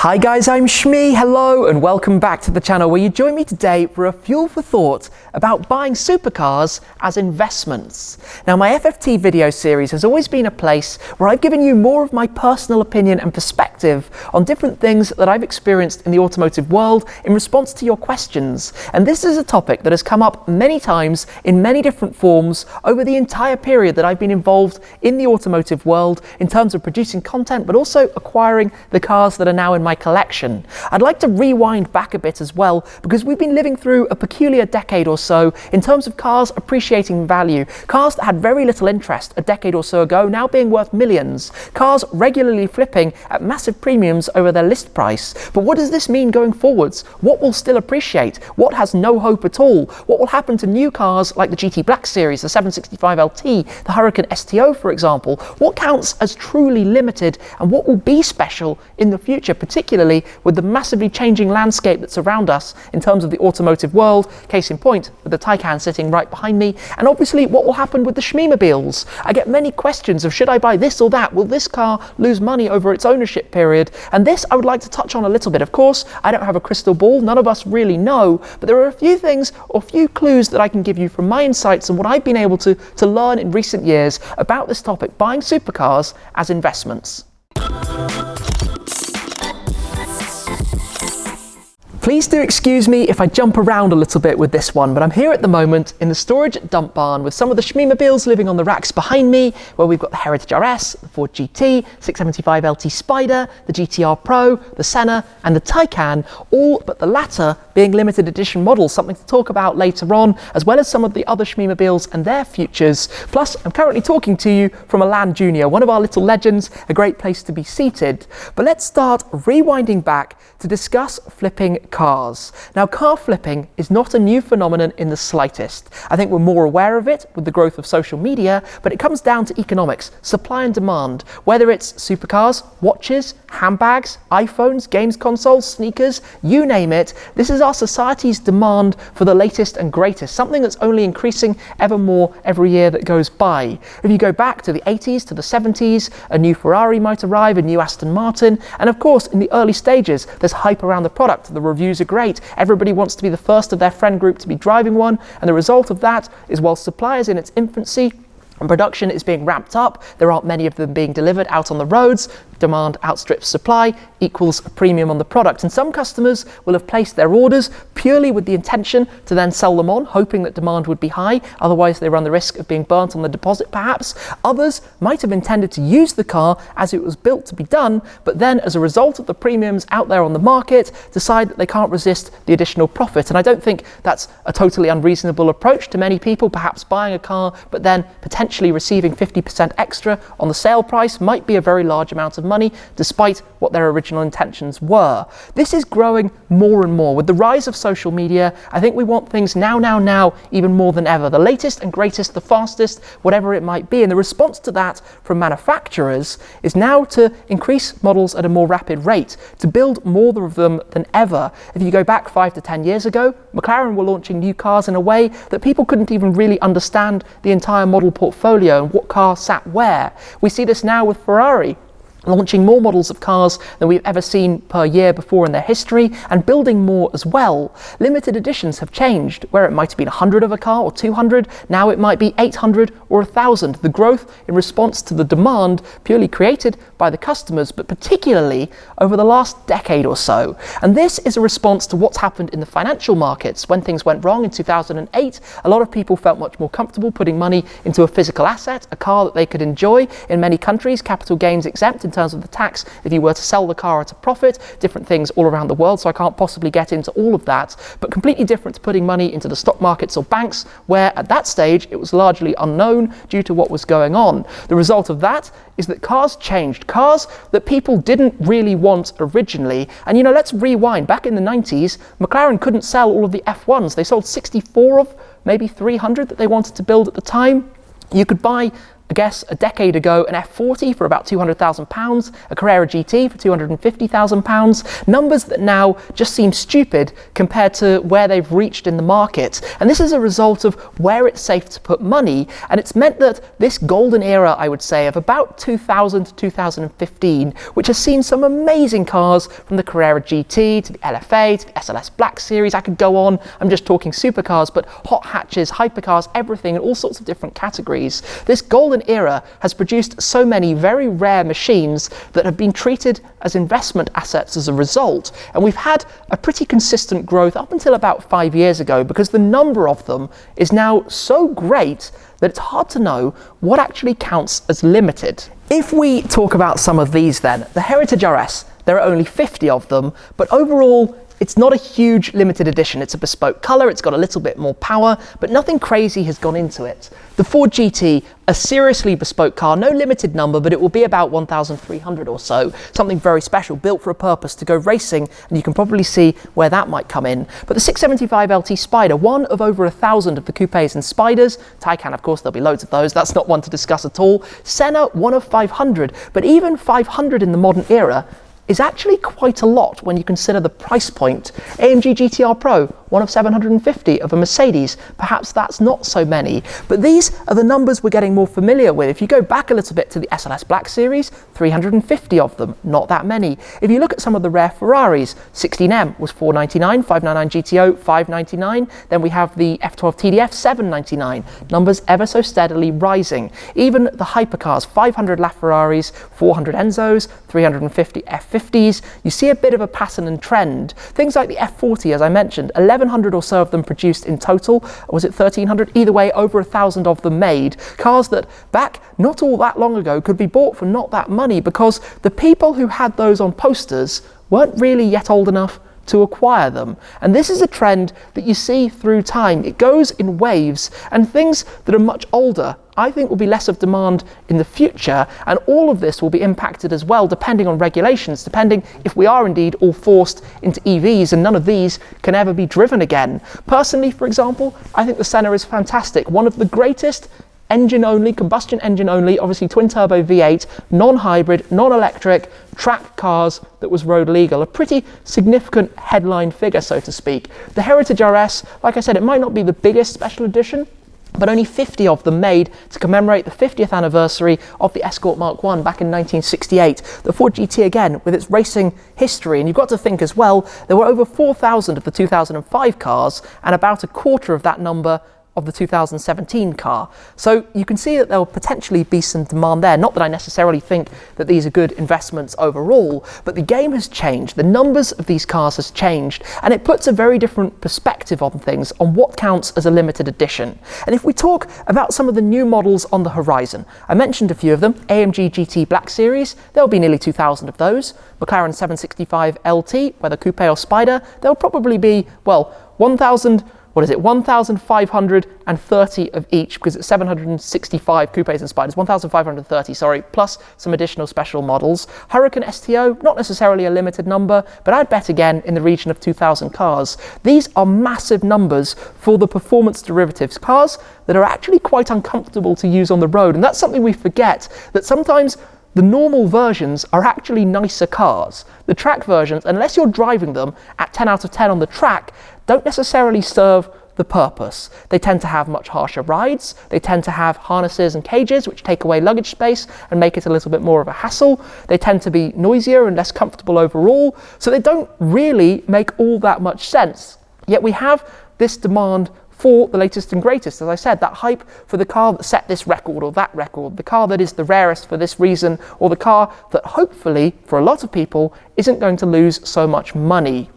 Hi guys, I'm Shmee, hello and welcome back to the channel where you join me today for a fuel for thought about buying supercars as investments. Now my FFT video series has always been a place where I've given you more of my personal opinion and perspective on different things that I've experienced in the automotive world in response to your questions. And this is a topic that has come up many times in many different forms over the entire period that I've been involved in the automotive world in terms of producing content but also acquiring the cars that are now in my collection. I'd like to rewind back a bit as well because we've been living through a peculiar decade or so in terms of cars appreciating in value. Cars that had very little interest a decade or so ago now being worth millions. Cars regularly flipping at massive premiums over their list price. But what does this mean going forwards? What will still appreciate? What has no hope at all? What will happen to new cars like the GT Black Series, the 765 LT, the Hurricane STO for example? What counts as truly limited and what will be special in the future, particularly with the massively changing landscape that's around us in terms of the automotive world, case in point with the Taycan sitting right behind me, and obviously what will happen with the Shmeemobiles. I get many questions of should I buy this or that? Will this car lose money over its ownership period? And this I would like to touch on a little bit. Of course, I don't have a crystal ball, none of us really know, but there are a few things or few clues that I can give you from my insights and what I've been able to learn in recent years about this topic, buying supercars as investments. Please do excuse me if I jump around a little bit with this one, but I'm here at the moment in the storage dump barn with some of the Shmeemobiles living on the racks behind me, where we've got the Heritage RS, the Ford GT, 675 LT Spider, the GTR Pro, the Senna and the Taycan, all but the latter being limited edition models, something to talk about later on, as well as some of the other Shmeemobiles and their futures. Plus, I'm currently talking to you from a Land Junior, one of our little legends, a great place to be seated. But let's start rewinding back to discuss flipping cars. Now, car flipping is not a new phenomenon in the slightest. I think we're more aware of it with the growth of social media, but it comes down to economics, supply and demand. Whether it's supercars, watches, handbags, iPhones, games consoles, sneakers, you name it, this is our society's demand for the latest and greatest, something that's only increasing ever more every year that goes by. If you go back to the 80s, to the 70s, a new Ferrari might arrive, a new Aston Martin, and of course in the early stages there's hype around the product, the reviews are great, everybody wants to be the first of their friend group to be driving one, and the result of that is while supply is in its infancy and production is being ramped up, there aren't many of them being delivered out on the roads, demand outstrips supply equals a premium on the product. And some customers will have placed their orders purely with the intention to then sell them on, hoping that demand would be high, otherwise they run the risk of being burnt on the deposit perhaps. Others might have intended to use the car as it was built to be done, but then as a result of the premiums out there on the market, decide that they can't resist the additional profit. And I don't think that's a totally unreasonable approach to many people. Perhaps buying a car but then potentially receiving 50% extra on the sale price might be a very large amount of money despite what their original intentions were. This is growing more and more. With the rise of social media, I think we want things now, even more than ever. The latest and greatest, the fastest, whatever it might be. And the response to that from manufacturers is now to increase models at a more rapid rate, to build more of them than ever. If you go back 5 to 10 years ago, McLaren were launching new cars in a way that people couldn't even really understand the entire model portfolio and what car sat where. We see this now with Ferrari, launching more models of cars than we've ever seen per year before in their history, and building more as well. Limited editions have changed. Where it might have been 100 of a car or 200, now it might be 800 or 1,000. The growth in response to the demand purely created by the customers, but particularly over the last decade or so. And this is a response to what's happened in the financial markets. When things went wrong in 2008, a lot of people felt much more comfortable putting money into a physical asset, a car that they could enjoy. In many countries, capital gains exempt in terms of the tax if you were to sell the car at a profit, different things all around the world, so I can't possibly get into all of that, but completely different to putting money into the stock markets or banks, where at that stage it was largely unknown due to what was going on. The result of that is that cars changed, cars that people didn't really want originally. And you know, let's rewind. Back in the 90s, McLaren couldn't sell all of the F1s. They sold 64 of maybe 300 that they wanted to build at the time. You could buy I guess a decade ago, an F40 for about £200,000, a Carrera GT for £250,000, numbers that now just seem stupid compared to where they've reached in the market. And this is a result of where it's safe to put money, and it's meant that this golden era, I would say, of about 2000 to 2015, which has seen some amazing cars from the Carrera GT to the LFA to the SLS Black Series. I could go on, I'm just talking supercars, but hot hatches, hypercars, everything in all sorts of different categories. This golden era has produced so many very rare machines that have been treated as investment assets as a result, and we've had a pretty consistent growth up until about 5 years ago, because the number of them is now so great that it's hard to know what actually counts as limited. If we talk about some of these then, the Heritage RS, there are only 50 of them, but overall it's not a huge limited edition. It's a bespoke colour, it's got a little bit more power, but nothing crazy has gone into it. The Ford GT, a seriously bespoke car, no limited number, but it will be about 1,300 or so. Something very special, built for a purpose, to go racing, and you can probably see where that might come in. But the 675 LT Spider, one of over 1,000 of the coupes and Spiders. Taycan, of course, there'll be loads of those. That's not one to discuss at all. Senna, one of 500, but even 500 in the modern era is actually quite a lot when you consider the price point. AMG GTR Pro, one of 750 of a Mercedes. Perhaps that's not so many, but these are the numbers we're getting more familiar with. If you go back a little bit to the SLS Black Series, 350 of them, not that many. If you look at some of the rare Ferraris, 16M was 499, 599 GTO, 599. Then we have the F12 TDF, 799. Numbers ever so steadily rising. Even the hypercars, 500 LaFerraris, 400 Enzos, 350 F50s. You see a bit of a pattern and trend. Things like the F40, as I mentioned, 1,100 or so of them produced in total. Or was it 1,300? Either way, over 1,000 of them made. Cars that back not all that long ago could be bought for not that money, because the people who had those on posters weren't really yet old enough to acquire them. And this is a trend that you see through time. It goes in waves, and things that are much older, I think, will be less of demand in the future, and all of this will be impacted as well depending on regulations, depending if we are indeed all forced into EVs and none of these can ever be driven again. Personally, for example, I think the Senna is fantastic. One of the greatest engine only, combustion engine only, obviously twin turbo V8, non-hybrid, non-electric, track cars that was road legal. A pretty significant headline figure, so to speak. The Heritage RS, like I said, it might not be the biggest special edition, but only 50 of them made to commemorate the 50th anniversary of the Escort Mark I back in 1968. The Ford GT, again, with its racing history, and you've got to think as well, there were over 4,000 of the 2005 cars, and about a quarter of that number of the 2017 car. So you can see that there will potentially be some demand there. Not that I necessarily think that these are good investments overall, but the game has changed. The numbers of these cars has changed, and it puts a very different perspective on things, on what counts as a limited edition. And if we talk about some of the new models on the horizon, I mentioned a few of them. AMG GT Black Series, there'll be nearly 2,000 of those. McLaren 765 LT, whether coupe or Spider, there'll probably be, well, 1,530 of each, because it's 765 coupes and Spiders, 1,530, sorry, plus some additional special models. Hurricane STO, not necessarily a limited number, but I'd bet again in the region of 2,000 cars. These are massive numbers for the performance derivatives, cars that are actually quite uncomfortable to use on the road, and that's something we forget, that sometimes the normal versions are actually nicer cars. The track versions, unless you're driving them at 10 out of 10 on the track, don't necessarily serve the purpose. They tend to have much harsher rides, they tend to have harnesses and cages which take away luggage space and make it a little bit more of a hassle. They tend to be noisier and less comfortable overall, so they don't really make all that much sense. Yet we have this demand for the latest and greatest, as I said, that hype for the car that set this record or that record, the car that is the rarest for this reason, or the car that hopefully, for a lot of people, isn't going to lose so much money.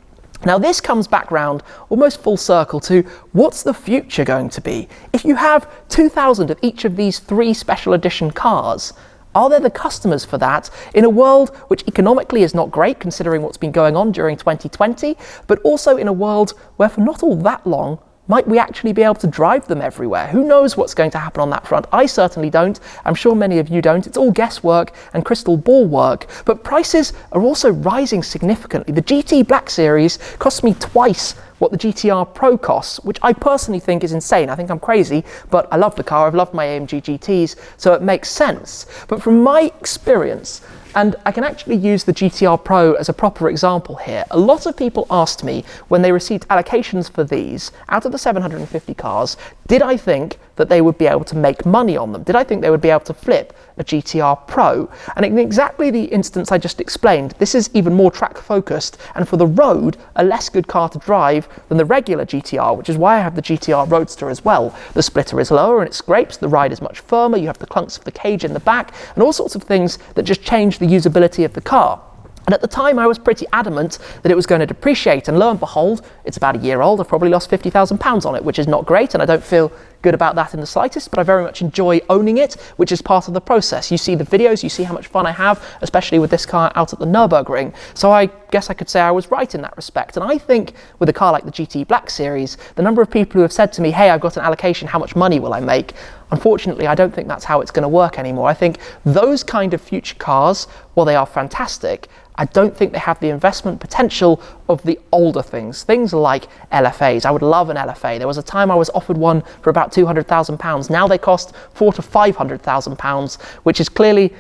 Now this comes back round almost full circle to what's the future going to be? If you have 2,000 of each of these 3 special edition cars, are there the customers for that in a world which economically is not great considering what's been going on during 2020, but also in a world where for not all that long might we actually be able to drive them everywhere? Who knows what's going to happen on that front? I certainly don't. I'm sure many of you don't. It's all guesswork and crystal ball work. But prices are also rising significantly. The GT Black Series costs me twice what the GTR Pro costs, which I personally think is insane. I think I'm crazy, but I love the car. I've loved my AMG GTs, so it makes sense. But from my experience, and I can actually use the GTR Pro as a proper example here. A lot of people asked me when they received allocations for these, out of the 750 cars, did I think that they would be able to make money on them? Did I think they would be able to flip a GTR Pro? And in exactly the instance I just explained, this is even more track focused, and for the road, a less good car to drive than the regular GTR, which is why I have the GTR Roadster as well. The splitter is lower and it scrapes, the ride is much firmer, you have the clunks of the cage in the back, and all sorts of things that just change the usability of the car. And at the time, I was pretty adamant that it was going to depreciate, and lo and behold, it's about a year old. I've probably lost £50,000 on it, which is not great, and I don't feel good about that in the slightest, but I very much enjoy owning it, which is part of the process. You see the videos, you see how much fun I have, especially with this car out at the Nürburgring. So I guess I could say I was right in that respect. And I think with a car like the GT Black Series, the number of people who have said to me, hey, I've got an allocation, how much money will I make? Unfortunately, I don't think that's how it's going to work anymore. I think those kind of future cars, while they are fantastic, I don't think they have the investment potential of the older things like LFAs. I would love an LFA. There was a time I was offered one for about £200,000. Now they cost £400,000 to £500,000, which is clearly,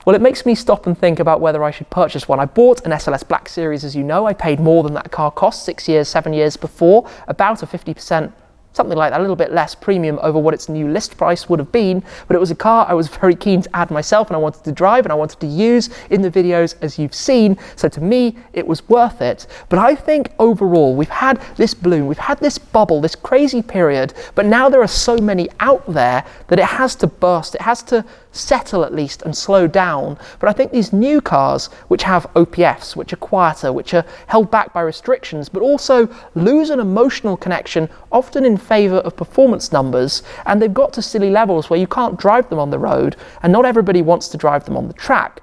well, it makes me stop and think about whether I should purchase one. I bought an SLS Black Series, as you know. I paid more than that car cost 6 years, 7 years before, about a 50%, something like that, a little bit less premium over what its new list price would have been, but it was a car I was very keen to add myself, and I wanted to drive and I wanted to use in the videos as you've seen, so to me it was worth it. But I think overall we've had this bloom, we've had this bubble, this crazy period, but now there are so many out there that it has to burst, it has to settle at least and slow down. But I think these new cars, which have OPFs, which are quieter, which are held back by restrictions, but also lose an emotional connection, often in favour of performance numbers, and they've got to silly levels where you can't drive them on the road, and not everybody wants to drive them on the track.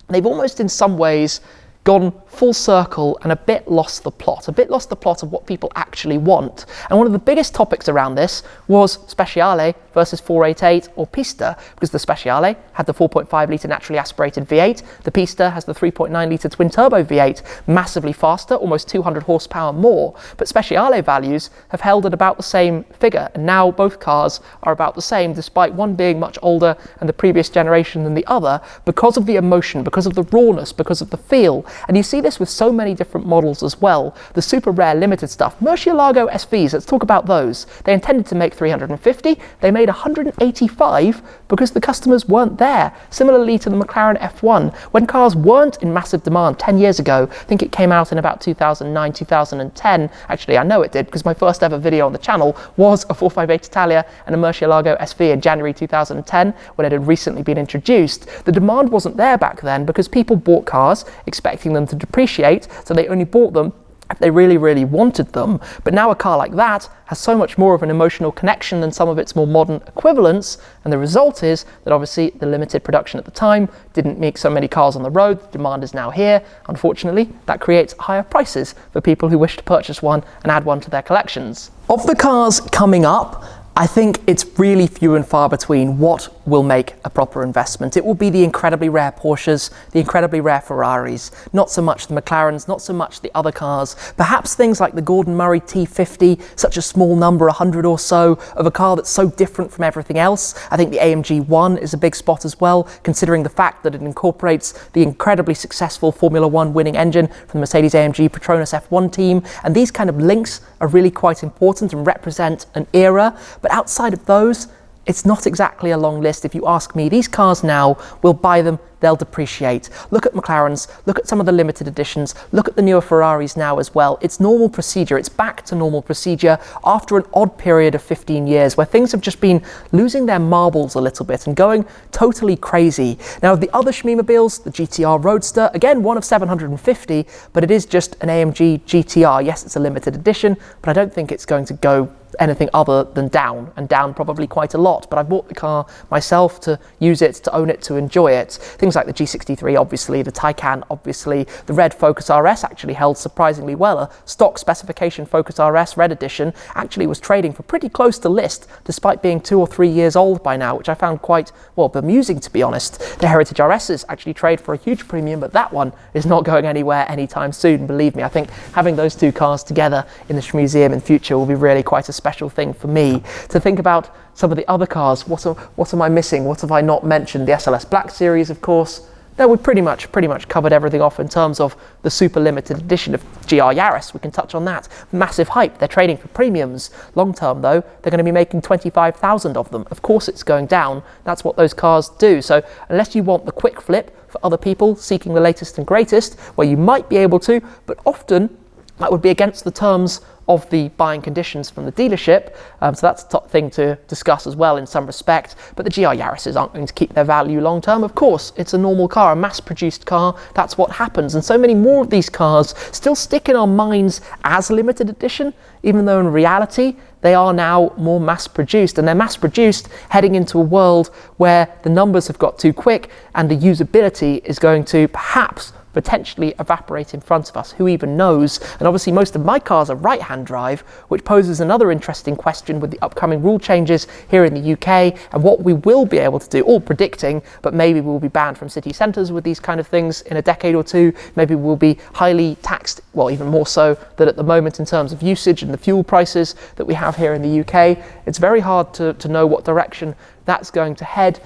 They've almost in some ways gone full circle and a bit lost the plot of what people actually want. And one of the biggest topics around this was Speciale versus 488 or Pista, because the Speciale had the 4.5 litre naturally aspirated V8, the Pista has the 3.9 litre twin turbo V8, massively faster, almost 200 horsepower more, but Speciale values have held at about the same figure, and now both cars are about the same, despite one being much older and the previous generation than the other, because of the emotion, because of the rawness, because of the feel. And you see this with so many different models as well. The super rare limited stuff, Murcielago SVs, let's talk about those. They intended to make 350, they made 185 because the customers weren't there. Similarly to the McLaren F1, when cars weren't in massive demand 10 years ago, I think it came out in about 2009, 2010. Actually, I know it did, because my first ever video on the channel was a 458 Italia and a Murcielago SV in January 2010, when it had recently been introduced. The demand wasn't there back then because people bought cars expecting them to depreciate, so they only bought them if they really, really wanted them. But now a car like that has so much more of an emotional connection than some of its more modern equivalents, and the result is that obviously the limited production at the time didn't make so many cars on the road. The demand is now here. Unfortunately, that creates higher prices for people who wish to purchase one and add one to their collections. Of the cars coming up, I think it's really few and far between what will make a proper investment. It will be the incredibly rare Porsches, the incredibly rare Ferraris, not so much the McLarens, not so much the other cars. Perhaps things like the Gordon Murray T50, such a small number, 100 or so, of a car that's so different from everything else. I think the AMG 1 is a big spot as well, considering the fact that it incorporates the incredibly successful Formula 1 winning engine from the Mercedes-AMG Petronas F1 team. And these kind of links are really quite important and represent an era. But outside of those, it's not exactly a long list. If you ask me, these cars now, we'll buy them, they'll depreciate. Look at McLarens, look at some of the limited editions, look at the newer Ferraris now as well. It's normal procedure, it's back to normal procedure after an odd period of 15 years where things have just been losing their marbles a little bit and going totally crazy. Now the other Shmeemobiles, the GTR Roadster, again one of 750, but it is just an AMG GTR. Yes, it's a limited edition, but I don't think it's going to go anything other than down, and down probably quite a lot. But I bought the car myself to use it, to own it, to enjoy it. Things like the G63, obviously, the Taycan, obviously, the red Focus RS actually held surprisingly well. A stock specification Focus RS Red Edition actually was trading for pretty close to list, despite being 2 or 3 years old by now, which I found quite, well, bemusing, to be honest. The Heritage RSs actually trade for a huge premium, but that one is not going anywhere anytime soon. Believe me, I think having those two cars together in the Shmeemuseum in future will be really quite a special thing for me. To think about some of the other cars, what am I missing? What have I not mentioned? The SLS Black Series, of course. No, we've pretty much covered everything off in terms of the super limited edition of GR Yaris. We can touch on that. Massive hype. They're trading for premiums. Long term, though, they're going to be making 25,000 of them. Of course, it's going down. That's what those cars do. So unless you want the quick flip for other people seeking the latest and greatest, where you might be able to, but often that would be against the terms of the buying conditions from the dealership, so that's a top thing to discuss as well in some respect. But the GR Yarises aren't going to keep their value long term. Of course, it's a normal car, a mass-produced car. That's what happens, and so many more of these cars still stick in our minds as limited edition, even though in reality they are now more mass-produced, and they're mass-produced heading into a world where the numbers have got too quick and the usability is going to perhaps potentially evaporate in front of us. Who even knows? And obviously most of my cars are right-hand drive, which poses another interesting question with the upcoming rule changes here in the UK and what we will be able to do, all predicting, but maybe we'll be banned from city centres with these kind of things in a decade or two. Maybe we'll be highly taxed, well, even more so than at the moment in terms of usage and the fuel prices that we have here in the UK. It's very hard to know what direction that's going to head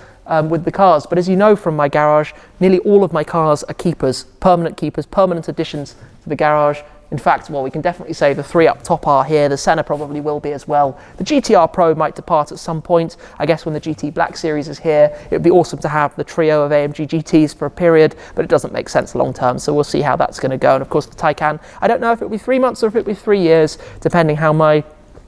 with the cars. But as you know from my garage, nearly all of my cars are keepers, permanent additions to the garage. In fact, well, we can definitely say the 3 up top are here. The Senna probably will be as well. The GTR Pro might depart at some point. I guess when the GT Black Series is here, it would be awesome to have the trio of AMG GTs for a period, but it doesn't make sense long term, so we'll see how that's going to go. And of course the Taycan, I don't know if it'll be 3 months or if it'll be 3 years, depending how my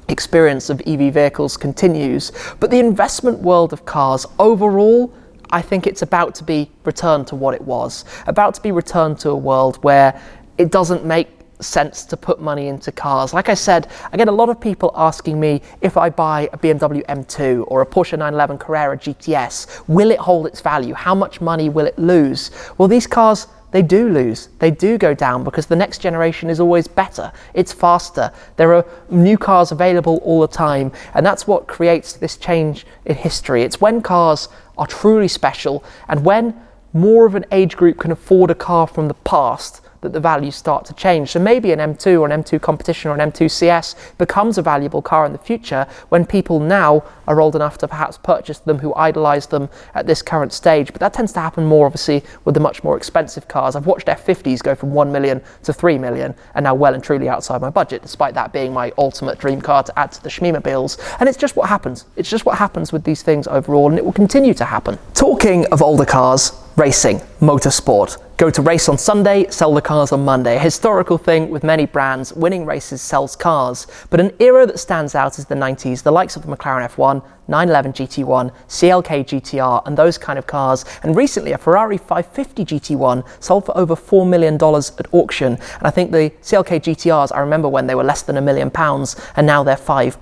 experience of EV vehicles continues. But the investment world of cars overall, I think it's about to be returned to what it was, about to be returned to a world where it doesn't make sense to put money into cars. Like I said, I get a lot of people asking me if I buy a BMW M2 or a Porsche 911 Carrera GTS, will it hold its value? How much money will it lose? Well, these cars, they do lose, they do go down because the next generation is always better, it's faster, there are new cars available all the time, and that's what creates this change in history. It's when cars are truly special and when more of an age group can afford a car from the past that the values start to change. So maybe an M2 or an M2 Competition or an M2 CS becomes a valuable car in the future when people now are old enough to perhaps purchase them, who idolize them at this current stage. But that tends to happen more obviously with the much more expensive cars. I've watched F50s go from 1 million to 3 million and now well and truly outside my budget, despite that being my ultimate dream car to add to the Shmeemobiles. And it's just what happens. It's just what happens with these things overall, and it will continue to happen. Talking of older cars, racing, motorsport. Go to race on Sunday, sell the cars on Monday. A historical thing with many brands, winning races sells cars. But an era that stands out is the 90s, the likes of the McLaren F1, 911 GT1, CLK GTR, and those kind of cars. And recently a Ferrari 550 GT1 sold for over $4 million at auction. And I think the CLK GTRs, I remember when they were less than £1 million, and now they're 5+.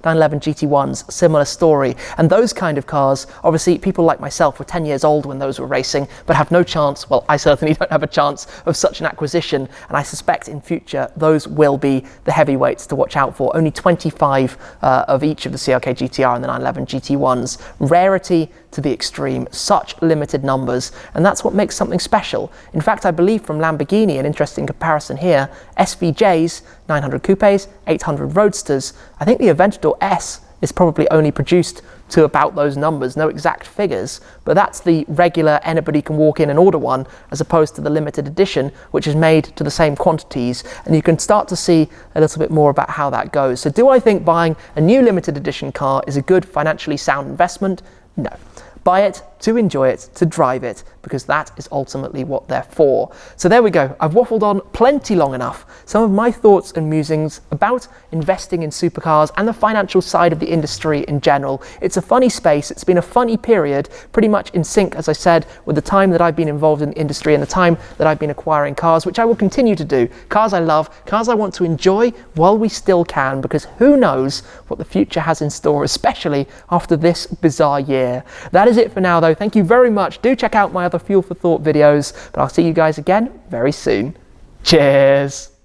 911 GT1s, similar story. And those kind of cars, obviously people like myself were 10 years old when those were racing, but have no chance, well, I certainly don't have a chance of such an acquisition, and I suspect in future those will be the heavyweights to watch out for. Only 25 of each of the CLK GTR and the 911 GT1s. Rarity to the extreme, such limited numbers, and that's what makes something special. In fact, I believe from Lamborghini, an interesting comparison here, SVJs, 900 coupes, 800 roadsters, I think the Aventador S is probably only produced to about those numbers, no exact figures, but that's the regular, anybody can walk in and order one, as opposed to the limited edition, which is made to the same quantities, and you can start to see a little bit more about how that goes. So do I think buying a new limited edition car is a good financially sound investment? No. Buy it to enjoy it, to drive it, because that is ultimately what they're for. So there we go. I've waffled on plenty long enough. Some of my thoughts and musings about investing in supercars and the financial side of the industry in general. It's a funny space. It's been a funny period, pretty much in sync, as I said, with the time that I've been involved in the industry and the time that I've been acquiring cars, which I will continue to do. Cars I love, cars I want to enjoy while we still can, because who knows what the future has in store, especially after this bizarre year. That is it for now though. Thank you very much. Do check out my other Fuel for Thought videos, but I'll see you guys again very soon. Cheers.